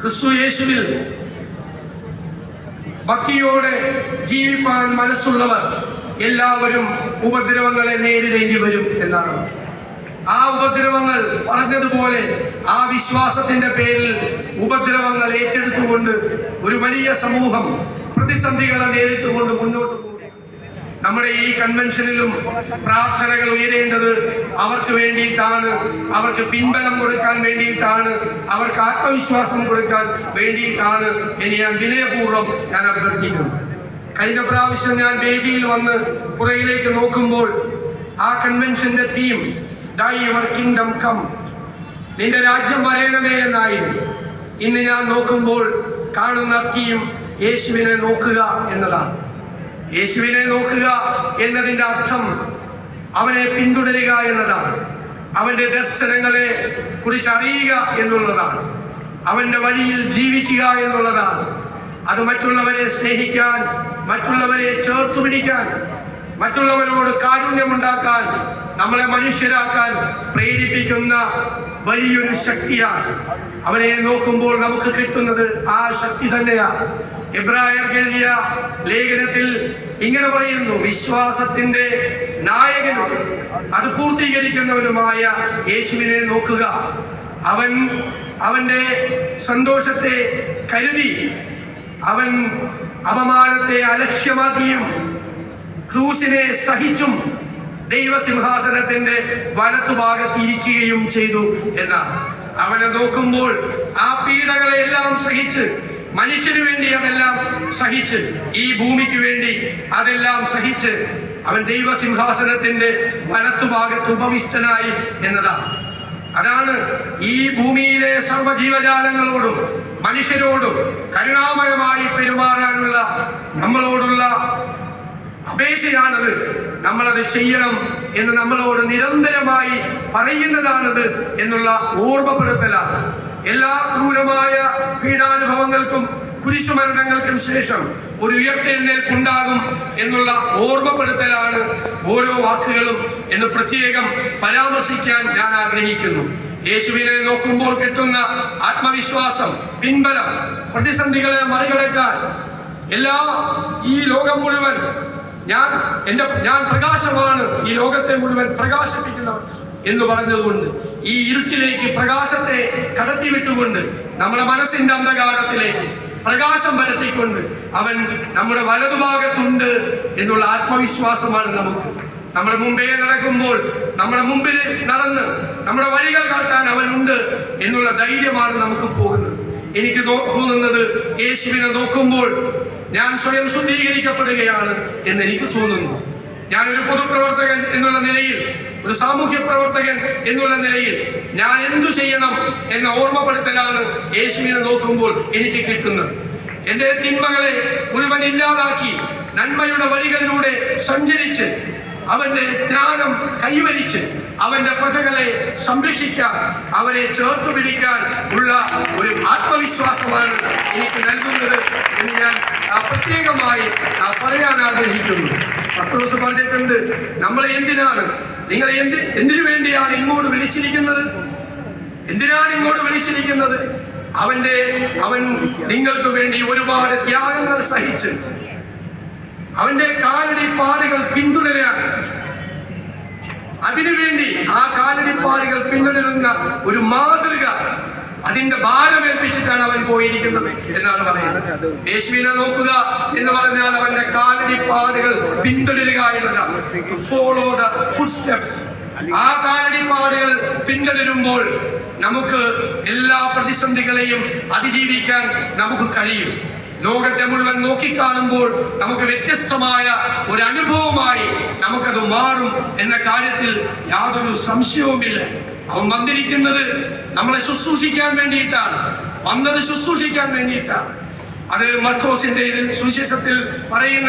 ക്രിസ്തു യേശുവിൽ ഭക്തിയോടെ ജീവിപ്പാൻ മനസ്സുള്ളവർ എല്ലാവരും ഉപദ്രവങ്ങളെ നേരിടേണ്ടി വരും എന്നാണ്. ആ ഉപദ്രവങ്ങൾ പറഞ്ഞതുപോലെ ആ വിശ്വാസത്തിന്റെ പേരിൽ ഉപദ്രവങ്ങൾ ഏറ്റെടുത്തുകൊണ്ട് ഒരു വലിയ സമൂഹം പ്രതിസന്ധികളെ നേരിട്ടുകൊണ്ട് മുന്നോട്ട് പോകും. നമ്മുടെ ഈ കൺവെൻഷനിലും പ്രാർത്ഥനകൾ ഉയരേണ്ടത് അവർക്ക് വേണ്ടിയിട്ടാണ്, അവർക്ക് പിൻബലം കൊടുക്കാൻ വേണ്ടിയിട്ടാണ്, അവർക്ക് ആത്മവിശ്വാസം കൊടുക്കാൻ വേണ്ടിയിട്ടാണ് എന്ന് ഞാൻ വിനയപൂർവ്വം അഭ്യർത്ഥിക്കുന്നു. കഴിഞ്ഞ പ്രാവശ്യം ഞാൻ വേദിയിൽ വന്ന് പുറയിലേക്ക് നോക്കുമ്പോൾ ആ കൺവെൻഷന്റെ തീം ദൈ യുവർ കിങ്ഡം കം, നിന്റെ രാജ്യം വരയണമേ എന്നായിരുന്നു. ഇന്ന് ഞാൻ നോക്കുമ്പോൾ കാണുന്ന തീം യേശുവിനെ നോക്കുക എന്നതാണ്. യേശുവിനെ നോക്കുക എന്നതിൻ്റെ അർത്ഥം അവനെ പിന്തുടരുക എന്നതാണ്. അവൻ്റെ ദർശനങ്ങളെ കുറിച്ച് അറിയുക എന്നുള്ളതാണ്. അവൻ്റെ വഴിയിൽ ജീവിക്കുക എന്നുള്ളതാണ്. അത് മറ്റുള്ളവരെ സ്നേഹിക്കാൻ, മറ്റുള്ളവരെ ചേർത്തു പിടിക്കാൻ, മറ്റുള്ളവരോട് കാരുണ്യമുണ്ടാക്കാൻ, നമ്മളെ മനുഷ്യരാക്കാൻ പ്രേരിപ്പിക്കുന്ന വലിയൊരു ശക്തിയാണ്. അവനെ നോക്കുമ്പോൾ നമുക്ക് കിട്ടുന്നത് ആ ശക്തി തന്നെയാണ്. എബ്രായർക്ക് എഴുതിയ ലേഖനത്തിൽ ഇങ്ങനെ പറയുന്നു, വിശ്വാസത്തിന്റെ നായകനും അത് പൂർത്തീകരിക്കുന്നവനുമായ യേശുവിനെ നോക്കുക. അവൻ അവന്റെ സന്തോഷത്തെ കരുതി, അവൻ അപമാനത്തെ അലക്ഷ്യമാക്കിയും ക്രൂശിനെ സഹിച്ചും ദൈവസിംഹാസനത്തിന്റെ വലത്തുഭാഗത്ത് ഇരിക്കുകയും ചെയ്തു എന്നാണ്. അവനെ നോക്കുമ്പോൾ ആ പീഡകളെ എല്ലാം സഹിച്ച്, മനുഷ്യന് വേണ്ടി അതെല്ലാം സഹിച്ച്, ഈ ഭൂമിക്ക് വേണ്ടി അതെല്ലാം സഹിച്ച് അവൻ ദൈവസിംഹാസനത്തിന്റെ വലത്തുഭാഗത്ത് ഉപവിഷ്ടനായി എന്നതാണ്. അതാണ് ഈ ഭൂമിയിലെ സർവ്വജീവജാലങ്ങളോടും മനുഷ്യരോടും കരുണാമയമായി പെരുമാറാനുള്ള നമ്മളോടുള്ള അപേക്ഷയാണത്. നമ്മളത് ചെയ്യണം എന്ന് നമ്മളോട് നിരന്തരമായി പറയുന്നതാണത് എന്നുള്ള ഓർമ്മപ്പെടുത്തലാണ്. എല്ലാ ക്രൂരമായ പീഡാനുഭവങ്ങൾക്കും കുരിശുമരണങ്ങൾക്കും ശേഷം ഒരു ഉയർത്തെഴുന്നേൽപ്പുണ്ടാകും എന്നുള്ള ഓർമ്മപ്പെടുത്തലാണ് ഓരോ വാക്കുകളും എന്ന് പ്രത്യേകം പരാമർശിക്കാൻ ഞാൻ ആഗ്രഹിക്കുന്നു. യേശുവിനെ നോക്കുമ്പോൾ കിട്ടുന്ന ആത്മവിശ്വാസം, പിൻബലം, പ്രതിസന്ധികളെ മറികടക്കാൻ ഈ ലോകം മുഴുവൻ ഞാൻ പ്രകാശമാണ്, ഈ ലോകത്തെ മുഴുവൻ പ്രകാശിപ്പിക്കുന്നവൻ എന്ന് പറഞ്ഞതുകൊണ്ട് ഈ ഇരുട്ടിലേക്ക് പ്രകാശത്തെ കടത്തിവിട്ടുകൊണ്ട് നമ്മുടെ മനസ്സിന്റെ അന്ധകാരത്തിലേക്ക് പ്രകാശം പരത്തിക്കൊണ്ട് അവൻ നമ്മുടെ വലതുഭാഗത്തുണ്ട് എന്നുള്ള ആത്മവിശ്വാസമാണ് നമുക്ക്. നമ്മുടെ മുമ്പേ നടക്കുമ്പോൾ നമ്മുടെ മുമ്പിൽ നടന്ന് നമ്മുടെ വഴികൾ കാട്ടാൻ അവനുണ്ട് എന്നുള്ള ധൈര്യമാണ് നമുക്ക് പോകുന്നത്. എനിക്ക് തോന്നുന്നത് യേശുവിനെ നോക്കുമ്പോൾ ഞാൻ സ്വയം ശുദ്ധീകരിക്കപ്പെടുകയാണ് എന്ന് എനിക്ക് തോന്നുന്നു. ഞാനൊരു പൊതുപ്രവർത്തകൻ എന്നുള്ള നിലയിൽ, ഒരു സാമൂഹ്യ പ്രവർത്തകൻ എന്നുള്ള നിലയിൽ ഞാൻ എന്തു ചെയ്യണം എന്ന ഓർമ്മപ്പെടുത്തലാണ് യേശുവിനെ നോക്കുമ്പോൾ എനിക്ക് കിട്ടുന്നത്. എൻ്റെ തിന്മകളെ മുഴുവൻ ഇല്ലാതാക്കി നന്മയുടെ വഴികളിലൂടെ സഞ്ചരിച്ച് അവന്റെ ജ്ഞാനം കൈവരിച്ച് അവന്റെ പ്രജകളെ സംരക്ഷിക്കാൻ, അവരെ ചേർത്ത് പിടിക്കാൻ ഉള്ള ഒരു ആത്മവിശ്വാസമാണ് എനിക്ക് നൽകുന്നത് എന്ന് ഞാൻ പ്രത്യേകമായി പറയാൻ ആഗ്രഹിക്കുന്നു. പത്രോസ് പറഞ്ഞിട്ടുണ്ട്, നമ്മളെ നിങ്ങൾ എന്തിനു വേണ്ടിയാണ് ഇങ്ങോട്ട് വിളിച്ചിരിക്കുന്നത്? എന്തിനാണ് ഇങ്ങോട്ട് വിളിച്ചിരിക്കുന്നത്? അവൻ നിങ്ങൾക്ക് വേണ്ടി ഒരുപാട് ത്യാഗങ്ങൾ സഹിച്ച് അവന്റെ കാലടി പാടുകൾ പിന്തുടരാൻ, അതിനുവേണ്ടി ആ കാലടി പാടുകൾ പിന്തുടരുന്ന ഒരു മാതൃക, അതിന്റെ ഭാരമേൽപ്പിച്ചിട്ടാണ് അവൻ പോയിരിക്കുന്നത് എന്നാണ് പറയുന്നത്. യേശുവിനെ നോക്കുക എന്ന് പറഞ്ഞാൽ അവന്റെ കാലടി പാടുകൾ പിന്തുടരുക എന്നതാണ്. Follow the footsteps. ആ കാലടി പാടുകൾ പിന്തുടരുമ്പോൾ നമുക്ക് എല്ലാ പ്രതിസന്ധികളെയും അതിജീവിക്കാൻ നമുക്ക് കഴിയും. ലോകത്തെ മുഴുവൻ നോക്കിക്കാണുമ്പോൾ നമുക്ക് വ്യത്യസ്തമായ ഒരു അനുഭവമായി നമുക്കത് മാറും എന്ന കാര്യത്തിൽ യാതൊരു സംശയവുമില്ല. അവൻ വന്നിരിക്കുന്നത് നമ്മളെ ശുശ്രൂഷിക്കാൻ വേണ്ടിയിട്ടാണ്, വന്നത് ശുശ്രൂഷിക്കാൻ വേണ്ടിയിട്ടാണ്. അത് മർക്കോസിന്റെ സുവിശേഷത്തിൽ പറയുന്ന